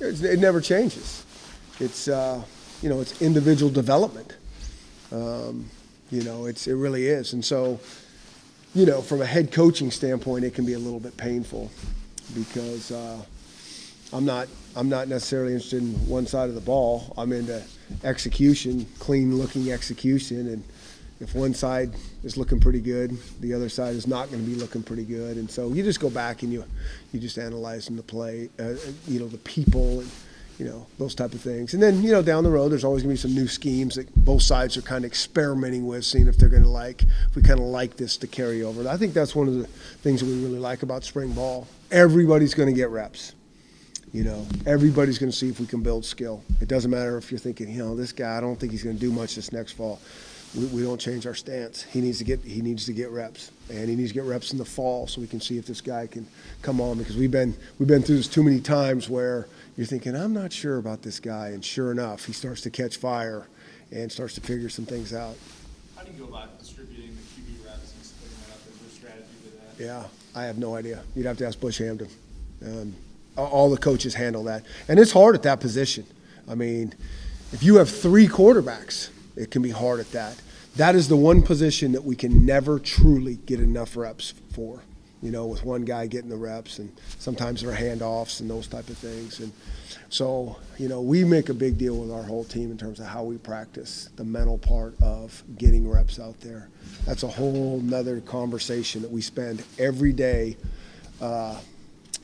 It never changes. It's it's individual development. It really is. And so, from a head coaching standpoint, it can be a little bit painful because I'm not necessarily interested in one side of the ball. I'm into execution, clean-looking execution, and if one side is looking pretty good, the other side is not going to be looking pretty good. And so you just go back and you just analyze the play, the people, and those type of things. And then down the road, there's always going to be some new schemes that both sides are kind of experimenting with, seeing if they're going to if we kind of like this to carry over. I think that's one of the things that we really like about spring ball. Everybody's going to get reps. Everybody's going to see if we can build skill. It doesn't matter if you're thinking, this guy, I don't think he's going to do much this next fall. We don't change our stance. He needs to get reps, and he needs to get reps in the fall so we can see if this guy can come on, because we've been through this too many times where you're thinking, I'm not sure about this guy, and sure enough, he starts to catch fire and starts to figure some things out. How do you go about distributing the QB reps and splitting that up? Is there a strategy to that? Yeah, I have no idea. You'd have to ask Bush Hamden. All the coaches handle that, and it's hard at that position. I mean, if you have 3 quarterbacks, it can be hard at that. That is the one position that we can never truly get enough reps for, with one guy getting the reps, and sometimes there are handoffs and those type of things. And so, we make a big deal with our whole team in terms of how we practice the mental part of getting reps out there. That's a whole nother conversation that we spend every day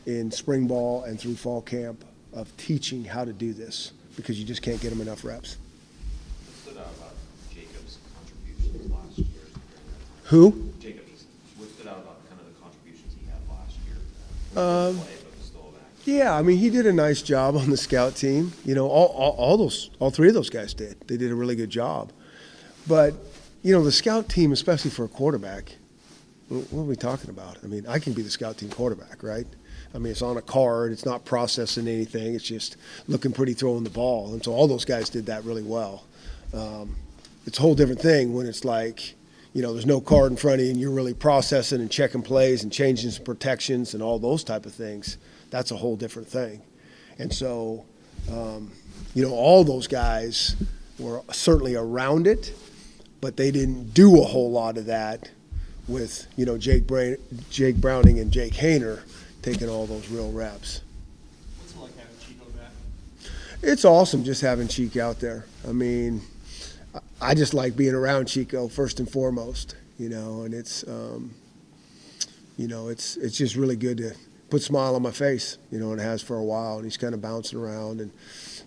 in spring ball and through fall camp of teaching how to do this, because you just can't get them enough reps. What stood out about Jacob's contributions last year? Who? Jacobs. What stood out about kind of the contributions he had last year? Play, but was still back. Yeah, I mean, he did a nice job on the scout team. All 3 of those guys did. They did a really good job. But, the scout team, especially for a quarterback, what are we talking about? I mean, I can be the scout team quarterback, right? I mean, it's on a card. It's not processing anything. It's just looking pretty, throwing the ball. And so all those guys did that really well. It's a whole different thing when it's like, there's no card in front of you and you're really processing and checking plays and changing some protections and all those type of things. That's a whole different thing. And so, all those guys were certainly around it, but they didn't do a whole lot of that with, Jake Browning and Jake Hayner taking all those real reps. What's it like having Chico back? It's awesome just having Chico out there. I mean, I just like being around Chico first and foremost, and it's, it's just really good to put a smile on my face, and it has for a while, and he's kind of bouncing around, and,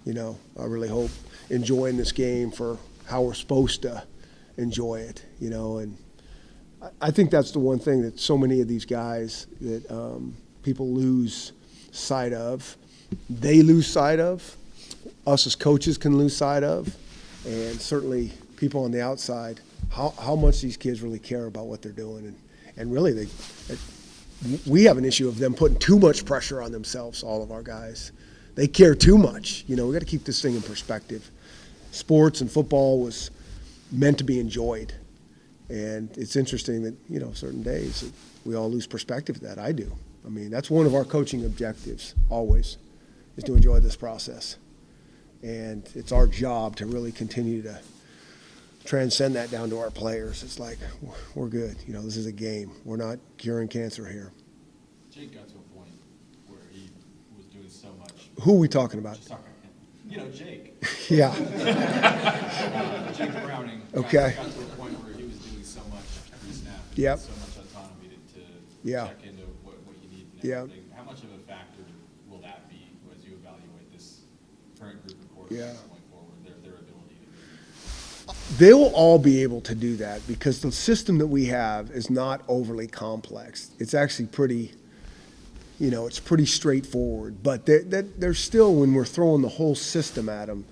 I really hope enjoying this game for how we're supposed to enjoy it, and I think that's the one thing that so many of these guys that people lose sight of. They lose sight of. Us as coaches can lose sight of. And certainly people on the outside, how much these kids really care about what they're doing. And really, we have an issue of them putting too much pressure on themselves, all of our guys. They care too much. We got to keep this thing in perspective. Sports and football was meant to be enjoyed. And it's interesting that, certain days that we all lose perspective of that. I do. I mean, that's one of our coaching objectives, always, is to enjoy this process. And it's our job to really continue to transcend that down to our players. It's like, we're good. This is a game. We're not curing cancer here. Jake got to a point where he was doing so much. Who are we talking about? Just talking about him. Jake. Yeah. Jake Browning. Okay. Got to a point where he was doing so much every snap. Yep. So much autonomy to Yeah. check into what you need and Yeah. everything. How much of a factor will that be as you evaluate this current group of quarterbacks Yeah. going forward, their ability to They will all be able to do that because the system that we have is not overly complex. It's actually pretty, it's pretty straightforward. But there's still, when we're throwing the whole system at them,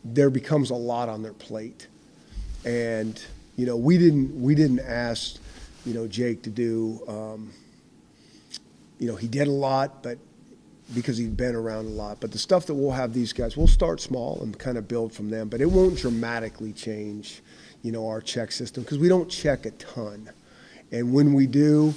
there becomes a lot on their plate. And, we didn't ask, Jake to do, he did a lot, but because he'd been around a lot. But the stuff that we'll have these guys, we'll start small and kind of build from them. But it won't dramatically change, our check system because we don't check a ton. And when we do,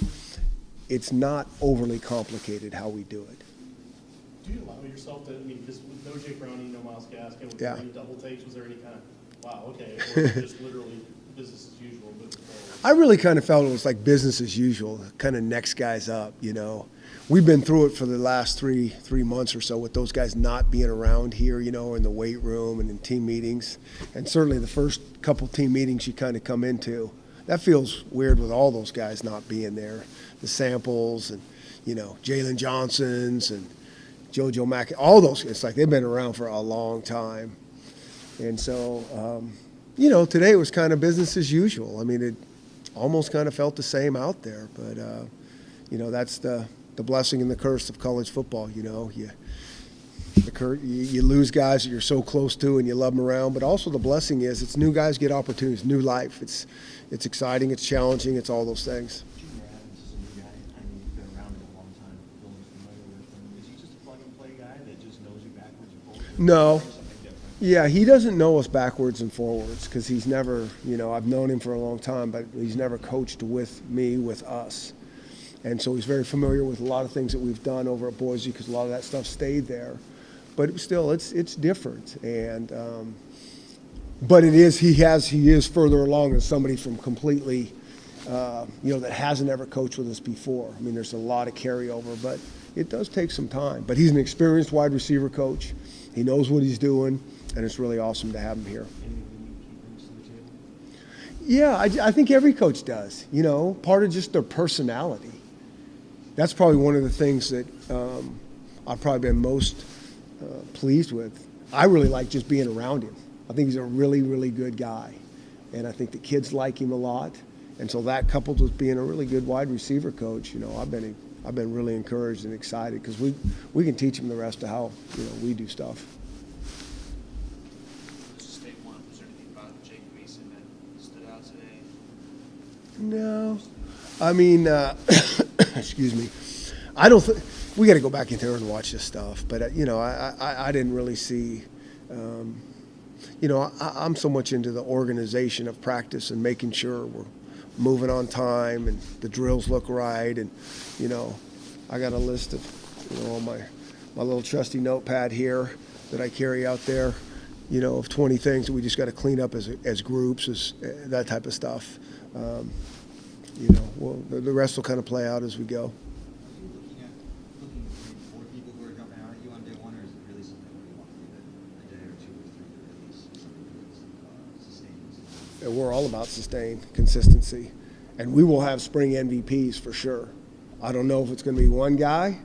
it's not overly complicated how we do it. do you allow yourself to, I mean, because with no Jake Browning, no Miles Gaskin, was Yeah. there any double takes? Was there any kind of, wow, okay, or was it just literally business as usual moving forward? I really kind of felt it was like business as usual, kind of next guys up, you know. We've been through it for the last three months or so with those guys not being around here, you know, in the weight room and in team meetings. And certainly the first couple team meetings you kind of come into, that feels weird with all those guys not being there. The Samples and, you know, Jalen Johnsons and JoJo Mack, all those, it's like they've been around for a long time. And so, you know, today it was kind of business as usual. I mean, it almost kind of felt the same out there. But, you know, that's the blessing and the curse of college football, you know. You lose guys that you're so close to and you love them around. But also the blessing is it's new guys get opportunities, new life. It's exciting, it's challenging, it's all those things. Junior Adams is a new guy. I mean, you've been around him a long time. Bill is familiar with him. Is he just a plug-and-play guy that just knows you backwards and forwards? No. Or something different? Yeah, he doesn't know us backwards and forwards because he's never, you know, I've known him for a long time, but he's never coached with me, with us. And so he's very familiar with a lot of things that we've done over at Boise because a lot of that stuff stayed there. But still, it's different. And but he is further along than somebody from completely, you know, that hasn't ever coached with us before. I mean, there's a lot of carryover, but it does take some time. But he's an experienced wide receiver coach. He knows what he's doing, and it's really awesome to have him here. Anything he brings to the table? Yeah, I think every coach does. You know, part of just their personality. That's probably one of the things that I've probably been most pleased with. I really like just being around him. I think he's a really, really good guy. And I think the kids like him a lot. And so that coupled with being a really good wide receiver coach, you know, I've been really encouraged and excited because we can teach him the rest of how, you know, we do stuff. State one, was there anything about Jake Mason that stood out today? No. I mean, excuse me. I don't think we got to go back in there and watch this stuff. But you know, I didn't really see. You know, I'm so much into the organization of practice and making sure we're moving on time and the drills look right. And you know, I got a list of, you know, on my little trusty notepad here that I carry out there. You know, of 20 things that we just got to clean up as groups, as that type of stuff. You know, well, the rest will kind of play out as we go. Are you looking for people who are jumping out at you on day one, or is it really something where you want to leave it a day or two or three to release something that's sustained? And we're all about sustain, consistency. And we will have spring MVPs for sure. I don't know if it's going to be one guy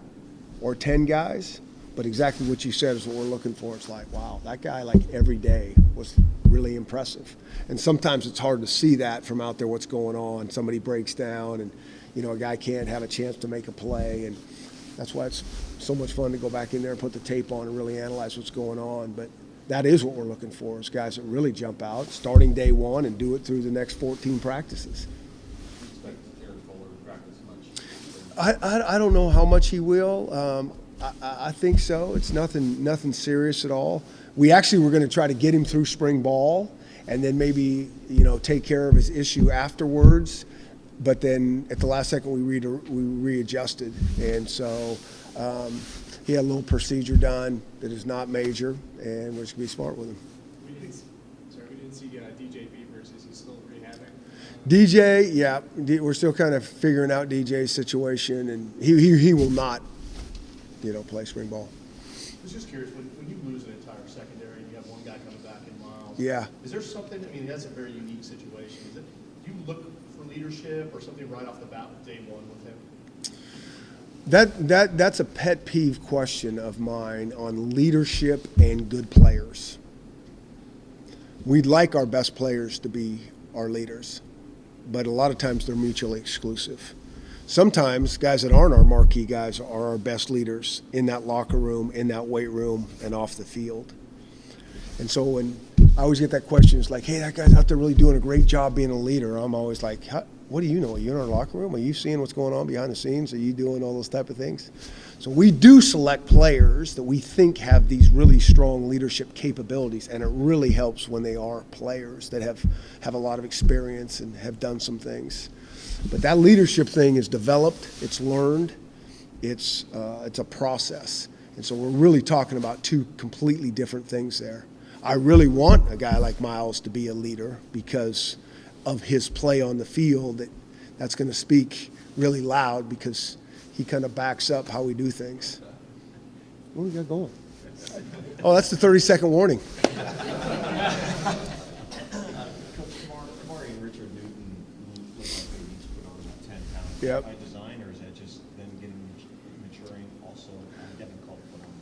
or 10 guys, but exactly what you said is what we're looking for. It's like, wow, that guy like every day was really impressive. And sometimes it's hard to see that from out there, what's going on. Somebody breaks down and, you know, a guy can't have a chance to make a play. And that's why it's so much fun to go back in there and put the tape on and really analyze what's going on. But that is what we're looking for, is guys that really jump out starting day one and do it through the next 14 practices. Do you expect Aaron Fuller to practice much? I don't know how much he will. I think so. It's nothing serious at all. We actually were going to try to get him through spring ball and then maybe, you know, take care of his issue afterwards. But then at the last second we readjusted. And so he had a little procedure done that is not major, and we're just going to be smart with him. We didn't see DJ Beavers. Is he still rehabbing? DJ, yeah, we're still kind of figuring out DJ's situation, and he will not, you know, play spring ball. I was just curious, when you lose an entire secondary and you have one guy coming back in Miles, Yeah. is there something, I mean, that's a very unique situation. Do you look for leadership or something right off the bat with day one with him? That's a pet peeve question of mine on leadership and good players. We'd like our best players to be our leaders, but a lot of times they're mutually exclusive. Sometimes guys that aren't our marquee guys are our best leaders in that locker room, in that weight room, and off the field. And so when I always get that question, it's like, hey, that guy's out there really doing a great job being a leader. I'm always like, what do you know? Are you in our locker room? Are you seeing what's going on behind the scenes? Are you doing all those type of things? So we do select players that we think have these really strong leadership capabilities, and it really helps when they are players that have a lot of experience and have done some things. But that leadership thing is developed, it's learned, it's a process. And so we're really talking about two completely different things there. I really want a guy like Miles to be a leader because of his play on the field. That's going to speak really loud because he kind of backs up how we do things. What do we got going? Oh, that's the 30-second warning. Coach Kamari and Richard Newton look like they each put on about 10 pounds. Yep. By design, or is that just them maturing also, getting called to put on?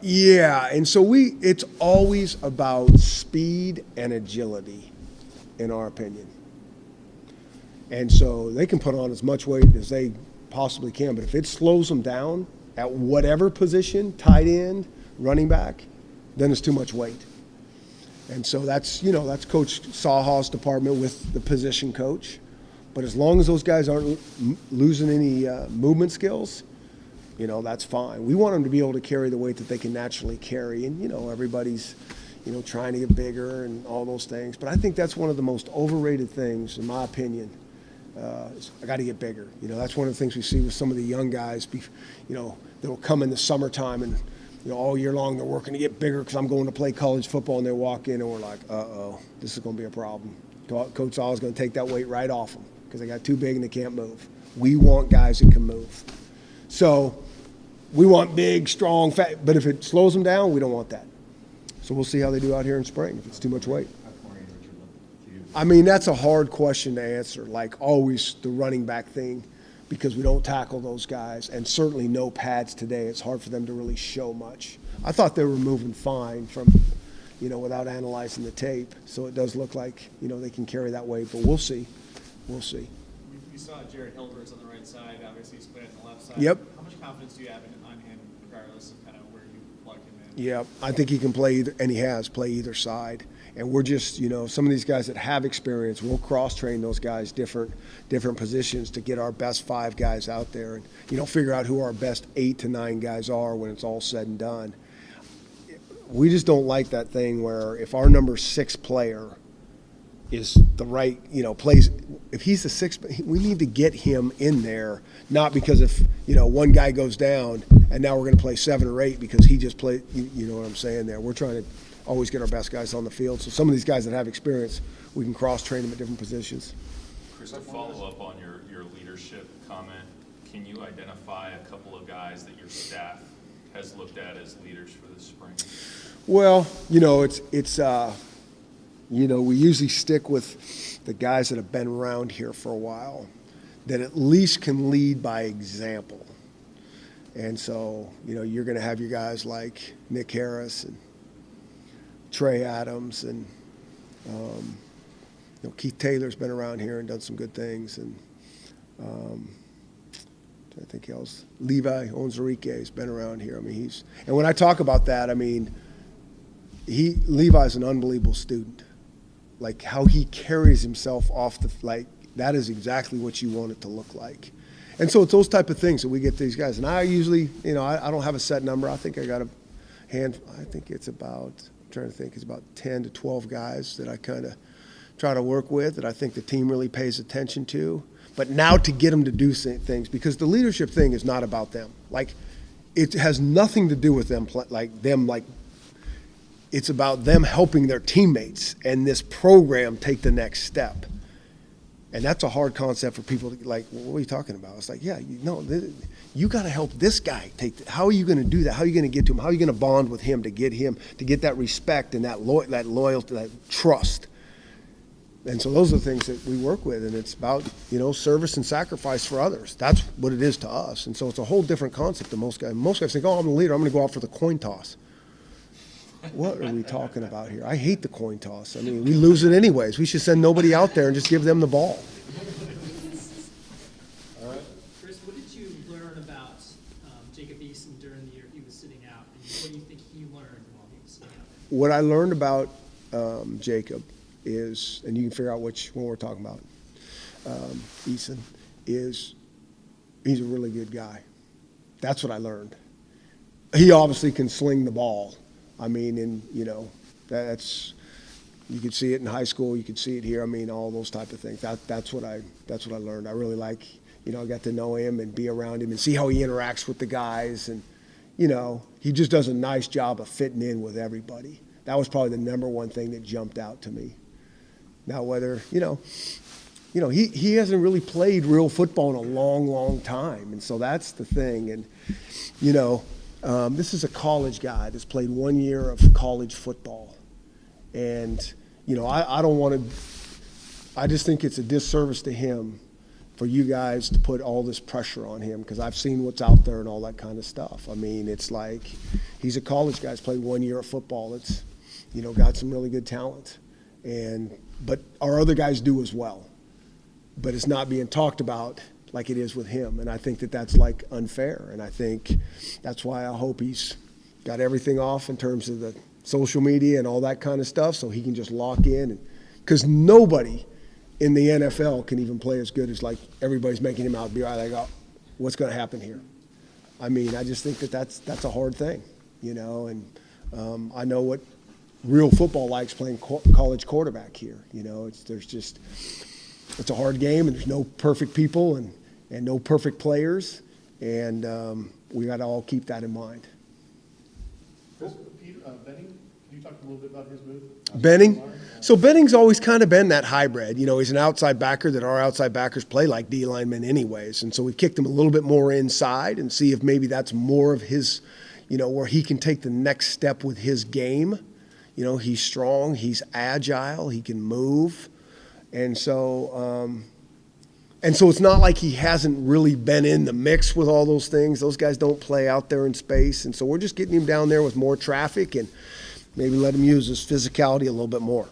Yeah, and so it's always about speed and agility, in our opinion. And so they can put on as much weight as they possibly can, but if it slows them down at whatever position, tight end, running back, then it's too much weight. And so that's Coach Sawhaw's department with the position coach. But as long as those guys aren't losing any movement skills, that's fine. We want them to be able to carry the weight that they can naturally carry. And, everybody's, trying to get bigger and all those things. But I think that's one of the most overrated things, in my opinion. I got to get bigger. That's one of the things we see with some of the young guys, that'll come in the summertime and, all year long they're working to get bigger because I'm going to play college football, and they walk in and we're like, uh-oh, this is going to be a problem. Coach Saul is going to take that weight right off them because they got too big and they can't move. We want guys that can move. So we want big, strong, fat, but if it slows them down, we don't want that. So we'll see how they do out here in spring if it's too much weight. How Kamari and Richard look to you? I mean, that's a hard question to answer, like always the running back thing, because we don't tackle those guys, and certainly no pads today. It's hard for them to really show much. I thought they were moving fine from, without analyzing the tape. So it does look like, they can carry that weight, but we'll see. We'll see. You saw Jared Hilbert's on the right side, obviously he's playing on the left side. Yep. How much confidence do you have on him regardless of kind of where you plug him in? Yeah, I think he can play either, and he has play either side. And we're just, some of these guys that have experience, we'll cross-train those guys different positions to get our best 5 guys out there and, figure out who our best 8 to 9 guys are when it's all said and done. We just don't like that thing where if our number 6 player is the right, plays, if he's the 6th, we need to get him in there, not because if, one guy goes down and now we're going to play 7 or 8 because he just played, you know what I'm saying there. We're trying to always get our best guys on the field. So some of these guys that have experience, we can cross-train them at different positions. Chris, to follow up on your leadership comment, can you identify a couple of guys that your staff has looked at as leaders for this spring? Well, we usually stick with the guys that have been around here for a while, that at least can lead by example. And so, you're going to have your guys like Nick Harris and Trey Adams and Keith Taylor's been around here and done some good things, and I think else Levi Onzarike has been around here. I mean, and when I talk about that, I mean Levi's an unbelievable student. Like how he carries himself off that is exactly what you want it to look like. And so it's those type of things that we get these guys. And I usually, I don't have a set number. I think I got I think it's about, I'm trying to think, it's about 10 to 12 guys that I kind of try to work with that I think the team really pays attention to. But now to get them to do things, because the leadership thing is not about them. Like, it has nothing to do with them, it's about them helping their teammates and this program take the next step. And that's a hard concept for people to what are you talking about? It's like, yeah, you got to help this guy how are you going to do that? How are you going to get to him? How are you going to bond with him to get that respect and that loyalty, that trust? And so those are the things that we work with, and it's about, service and sacrifice for others. That's what it is to us. And so it's a whole different concept than most guys. Most guys think, oh, I'm the leader, I'm going to go out for the coin toss. What are we talking about here? I hate the coin toss. I mean, we lose it anyways. We should send nobody out there and just give them the ball. Chris, what did you learn about Jacob Eason during the year he was sitting out? And what do you think he learned while he was sitting out? What I learned about Jacob is, and you can figure out which one we're talking about, Eason, is he's a really good guy. That's what I learned. He obviously can sling the ball. I mean, and that's, you could see it in high school, you could see it here. I mean, all those type of things. That's what I learned. I really I got to know him and be around him and see how he interacts with the guys, and he just does a nice job of fitting in with everybody. That was probably the number one thing that jumped out to me. Now, whether, he hasn't really played real football in a long, long time. And so that's the thing. And, this is a college guy that's played 1 year of college football. And, I don't want to, I just think it's a disservice to him for you guys to put all this pressure on him, because I've seen what's out there and all that kind of stuff. I mean, it's like he's a college guy. He's played 1 year of football. It's, got some really good talent. But our other guys do as well. But it's not being talked about like it is with him. And I think that that's like unfair. And I think that's why I hope he's got everything off in terms of the social media and all that kind of stuff, so he can just lock in. Because nobody in the NFL can even play as good as like everybody's making him out to be. Like, oh, what's going to happen here? I mean, I just think that that's a hard thing, and I know what real football likes playing college quarterback here. It's a hard game, and there's no perfect people and no perfect players, and we got to all keep that in mind. Chris, Benning, can you talk a little bit about his move? Benning? So Benning's always kind of been that hybrid. He's an outside backer that our outside backers play like D linemen anyways. And so we kicked him a little bit more inside and see if maybe that's more of his, where he can take the next step with his game. He's strong, he's agile, he can move. And so it's not like he hasn't really been in the mix with all those things. Those guys don't play out there in space. And so we're just getting him down there with more traffic and maybe let him use his physicality a little bit more.